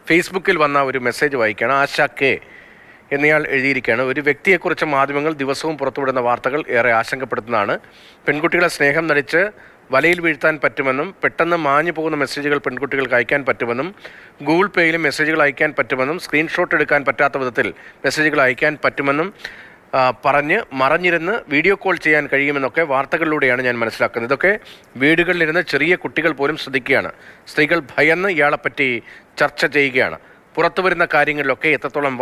ഫേസ്ബുക്കിൽ വന്ന ഒരു മെസ്സേജ് വായിക്കുകയാണ്. ആശ കെ എന്നയാൾ എഴുതിയിരിക്കുകയാണ്. ഒരു വ്യക്തിയെക്കുറിച്ച് മാധ്യമങ്ങൾ ദിവസവും പുറത്തുവിടുന്ന വാർത്തകൾ ഏറെ ആശങ്കപ്പെടുത്തുന്നതാണ്. പെൺകുട്ടികളെ സ്നേഹം നടിച്ച് വലയിൽ വീഴ്ത്താൻ പറ്റുമെന്നും പെട്ടെന്ന് മാഞ്ഞു പോകുന്ന മെസ്സേജുകൾ പെൺകുട്ടികൾക്ക് അയക്കാൻ പറ്റുമെന്നും ഗൂഗിൾ പേയിലും മെസ്സേജുകൾ അയക്കാൻ പറ്റുമെന്നും സ്ക്രീൻഷോട്ട് എടുക്കാൻ പറ്റാത്ത വിധത്തിൽ മെസ്സേജുകൾ അയക്കാൻ പറ്റുമെന്നും പറഞ്ഞ് മറഞ്ഞിരുന്ന് വീഡിയോ കോൾ ചെയ്യാൻ കഴിയുമെന്നൊക്കെ വാർത്തകളിലൂടെയാണ് ഞാൻ മനസ്സിലാക്കുന്നത്. ഇതൊക്കെ വീടുകളിലിരുന്ന് ചെറിയ കുട്ടികൾ പോലും ശ്രദ്ധിക്കുകയാണ്. സ്ത്രീകൾ ഭയന്ന് ഇയാളെപ്പറ്റി ചർച്ച ചെയ്യുകയാണ്. പുറത്തു വരുന്ന കാര്യങ്ങളിലൊക്കെ എത്രത്തോളം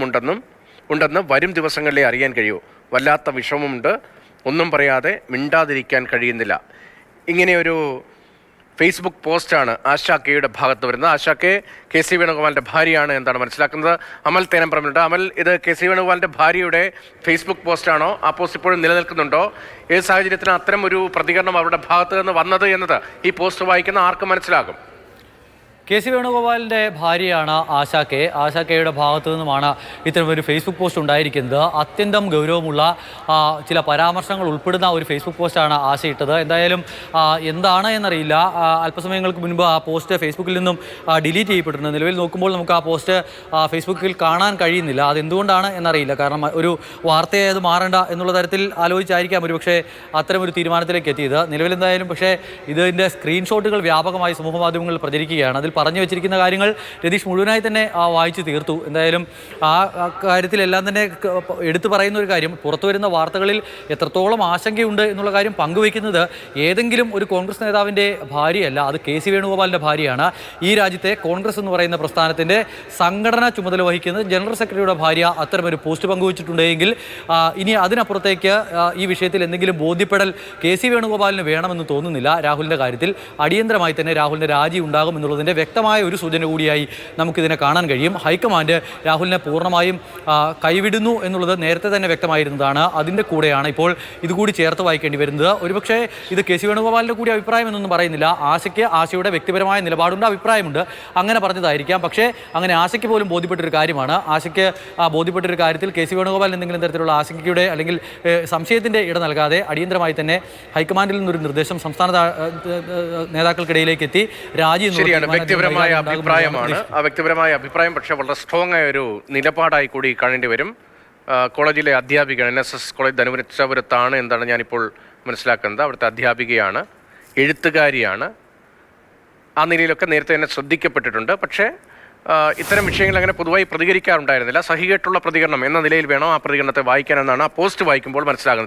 ഉണ്ടെന്ന് വരും ദിവസങ്ങളിലേ അറിയാൻ കഴിയൂ. വല്ലാത്ത വിഷമമുണ്ട്, ഒന്നും പറയാതെ മിണ്ടാതിരിക്കാൻ കഴിയുന്നില്ല. ഇങ്ങനെയൊരു ഫേസ്ബുക്ക് പോസ്റ്റാണ് ആശ കെയുടെ ഭാഗത്ത് വരുന്നത്. ആശ കെ സി വേണുഗോപാലിൻ്റെ ഭാര്യയാണ് എന്താണ് മനസ്സിലാക്കുന്നത്. അമൽ തേനംപറമ്പിലുണ്ട്. അമൽ, ഇത് കെ സി വേണുഗോപാലിൻ്റെ ഭാര്യയുടെ ഫേസ്ബുക്ക് പോസ്റ്റാണോ? ആ പോസ്റ്റ് ഇപ്പോഴും നിലനിൽക്കുന്നുണ്ടോ? ഏത് സാഹചര്യത്തിലാണ് അത്തരം ഒരു പ്രതികരണം അവരുടെ ഭാഗത്ത് നിന്ന് വന്നത് എന്നത് ഈ പോസ്റ്റ് വായിക്കുന്ന ആർക്കും മനസ്സിലാകും. കെ സി വേണുഗോപാലിൻ്റെ ഭാര്യയാണ് ആശ കെ. ആശ കെയുടെ ഭാഗത്തു നിന്നുമാണ് ഇത്തരമൊരു ഫേസ്ബുക്ക് പോസ്റ്റ് ഉണ്ടായിരിക്കുന്നത്. അത്യന്തം ഗൗരവമുള്ള ചില പരാമർശങ്ങൾ ഉൾപ്പെടുന്ന ഒരു ഫേസ്ബുക്ക് പോസ്റ്റാണ് ആശ ഇട്ടത്. എന്തായാലും എന്താണ് എന്നറിയില്ല. അല്പസമയങ്ങൾക്ക് മുൻപ് ആ പോസ്റ്റ് ഫേസ്ബുക്കിൽ നിന്നും ഡിലീറ്റ് ചെയ്യപ്പെട്ടിട്ടുണ്ട്. നിലവിൽ നോക്കുമ്പോൾ നമുക്ക് ആ പോസ്റ്റ് ഫേസ്ബുക്കിൽ കാണാൻ കഴിയുന്നില്ല. അതെന്തുകൊണ്ടാണ് എന്നറിയില്ല. കാരണം ഒരു വാർത്തയെ അത് മാറേണ്ട എന്നുള്ള തരത്തിൽ ആലോചിച്ചായിരിക്കാം ഒരുപക്ഷെ അത്തരമൊരു തീരുമാനത്തിലേക്ക് എത്തിയത്. നിലവിൽ എന്തായാലും പക്ഷേ ഇതിൻ്റെ സ്ക്രീൻഷോട്ടുകൾ വ്യാപകമായി സമൂഹമാധ്യമങ്ങളിൽ പ്രചരിക്കുകയാണ്. അതിൽ പറഞ്ഞു വെച്ചിരിക്കുന്ന കാര്യങ്ങൾ രതീഷ് മുഴുവനായി തന്നെ വായിച്ചു തീർത്തു. എന്തായാലും ആ കാര്യത്തിലെല്ലാം തന്നെ എടുത്തു പറയുന്ന ഒരു കാര്യം, പുറത്തു വരുന്ന വാർത്തകളിൽ എത്രത്തോളം ആശങ്കയുണ്ട് എന്നുള്ള കാര്യം പങ്കുവയ്ക്കുന്നത് ഏതെങ്കിലും ഒരു കോൺഗ്രസ് നേതാവിൻ്റെ ഭാര്യയല്ല, അത് കെ സി വേണുഗോപാലിൻ്റെ ഭാര്യയാണ്. ഈ രാജ്യത്തെ കോൺഗ്രസ് എന്ന് പറയുന്ന പ്രസ്ഥാനത്തിൻ്റെ സംഘടനാ ചുമതല വഹിക്കുന്ന ജനറൽ സെക്രട്ടറിയുടെ ഭാര്യ അത്തരമൊരു പോസ്റ്റ് പങ്കുവച്ചിട്ടുണ്ടെങ്കിൽ ഇനി അതിനപ്പുറത്തേക്ക് ഈ വിഷയത്തിൽ എന്തെങ്കിലും ബോധ്യപ്പെടൽ കെ സി വേണുഗോപാലിന് വേണമെന്ന് തോന്നുന്നില്ല. രാഹുലിൻ്റെ കാര്യത്തിൽ അടിയന്തരമായി തന്നെ രാഹുലിൻ്റെ രാജി ഉണ്ടാകും എന്നുള്ളതിൻ്റെ വ്യക്തമായ ഒരു സൂചന കൂടിയായി നമുക്കിതിനെ കാണാൻ കഴിയും. ഹൈക്കമാൻഡ് രാഹുലിനെ പൂർണ്ണമായും കൈവിടുന്നു എന്നുള്ളത് നേരത്തെ തന്നെ വ്യക്തമായിരുന്നതാണ്. അതിൻ്റെ കൂടെയാണ് ഇപ്പോൾ ഇതുകൂടി ചേർത്ത് വായിക്കേണ്ടി വരുന്നത്. ഒരുപക്ഷെ ഇത് കെ സി വേണുഗോപാലിൻ്റെ കൂടി അഭിപ്രായം എന്നൊന്നും പറയുന്നില്ല. ആശയുടെ വ്യക്തിപരമായ നിലപാടുണ്ട്, അഭിപ്രായമുണ്ട്, അങ്ങനെ പറഞ്ഞതായിരിക്കാം. പക്ഷേ അങ്ങനെ ആശയ്ക്ക് പോലും ബോധ്യപ്പെട്ടൊരു കാര്യമാണ്. ആശയ്ക്ക് ബോധ്യപ്പെട്ടൊരു കാര്യത്തിൽ കെ സി വേണുഗോപാൽ എന്തെങ്കിലും തരത്തിലുള്ള ആശങ്കയുടെ അല്ലെങ്കിൽ സംശയത്തിൻ്റെ ഇട നൽകാതെ അടിയന്തരമായി തന്നെ ഹൈക്കമാൻഡിൽ നിന്നൊരു നിർദ്ദേശം സംസ്ഥാന നേതാക്കൾക്കിടയിലേക്ക് എത്തി രാജി വ്യക്തിപരമായ അഭിപ്രായമാണ്. ആ വ്യക്തിപരമായ അഭിപ്രായം പക്ഷേ വളരെ സ്ട്രോങ് ആയ ഒരു നിലപാടായി കൂടി കാണേണ്ടി വരും. കോളേജിലെ അധ്യാപികയാണ്, NSS കോളേജ് ധനുവരച്ചപുരത്താണ് എന്താണ് ഞാനിപ്പോൾ മനസ്സിലാക്കുന്നത്. അവിടുത്തെ അധ്യാപികയാണ്, എഴുത്തുകാരിയാണ്. ആ നിലയിലൊക്കെ നേരത്തെ തന്നെ ശ്രദ്ധിക്കപ്പെട്ടിട്ടുണ്ട്. പക്ഷേ ഇത്തരം വിഷയങ്ങൾ അങ്ങനെ പൊതുവായി പ്രതികരിക്കാറുണ്ടായിരുന്നില്ല. സഹികെട്ടുള്ള പ്രതികരണം എന്ന നിലയിൽ വേണം ആ പ്രതികരണത്തെ വായിക്കാനെന്നാണ് ആ പോസ്റ്റ് വായിക്കുമ്പോൾ മനസ്സിലാകുന്നത്.